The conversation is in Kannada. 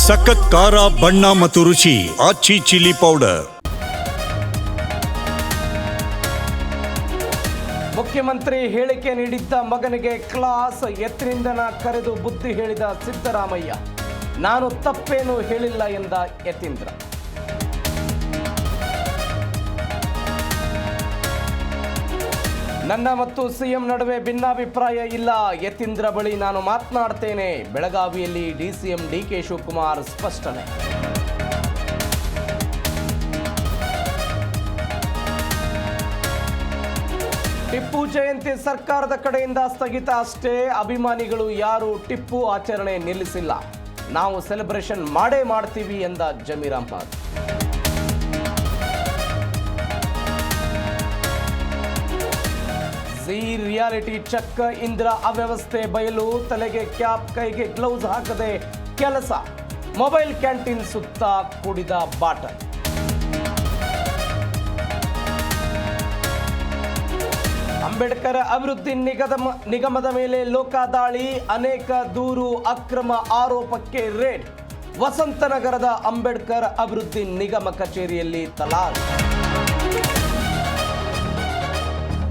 ಸಖತ್ ಖಾರ ಬಣ್ಣ ಮತ್ತು ರುಚಿ ಆಚಿ ಚಿಲ್ಲಿ ಪೌಡರ್. ಮುಖ್ಯಮಂತ್ರಿ ಹೇಳಿಕೆ ನೀಡಿದ್ದ ಮಗನಿಗೆ ಕ್ಲಾಸ್ ಯತ್ನಿಂದನ ಕರೆದು ಬುದ್ಧಿ ಹೇಳಿದ ಸಿದ್ದರಾಮಯ್ಯ. ನಾನು ತಪ್ಪೇನು ಹೇಳಿಲ್ಲ ಎಂದ ಯತೀಂದ್ರ. ನನ್ನ ಮತ್ತು ಸಿಎಂ ನಡುವೆ ಭಿನ್ನಾಭಿಪ್ರಾಯ ಇಲ್ಲ. ಯತೀಂದ್ರ ಬಳಿ ನಾನು ಮಾತನಾಡ್ತೇನೆ. ಬೆಳಗಾವಿಯಲ್ಲಿ ಡಿಸಿಎಂ ಡಿಕೆ ಶಿವಕುಮಾರ್ ಸ್ಪಷ್ಟನೆ. ಟಿಪ್ಪು ಜಯಂತಿ ಸರ್ಕಾರದ ಕಡೆಯಿಂದ ಸ್ಥಗಿತ ಅಷ್ಟೇ. ಅಭಿಮಾನಿಗಳು ಯಾರು ಟಿಪ್ಪು ಆಚರಣೆ ನಿಲ್ಲಿಸಿಲ್ಲ. ನಾವು ಸೆಲೆಬ್ರೇಷನ್ ಮಾಡೇ ಮಾಡ್ತೀವಿ ಎಂದ Zameer Ahmed. Zee reality check. ಇಂದ್ರ ಅವ್ಯವಸ್ಥೆ ಬಯಲು. ತಲೆಗೆ ಕ್ಯಾಪ್, ಕೈಗೆ ಗ್ಲೌಸ್ ಹಾಕದೆ ಕೆಲಸ. ಮೊಬೈಲ್ ಕ್ಯಾಂಟೀನ್ ಸುತ್ತ ಕೂಡಿದ ಬಾಟಲ್. ಅಂಬೇಡ್ಕರ್ ಅಭಿವೃದ್ಧಿ ನಿಗಮದ ಮೇಲೆ ಲೋಕಾದಾಳಿ. ಅನೇಕ ದೂರು, ಅಕ್ರಮ ಆರೋಪಕ್ಕೆ ರೇಡ್. ವಸಂತನಗರದ ಅಂಬೇಡ್ಕರ್ ಅಭಿವೃದ್ಧಿ ನಿಗಮ ಕಚೇರಿಯಲ್ಲಿ ತಲಾಖ್.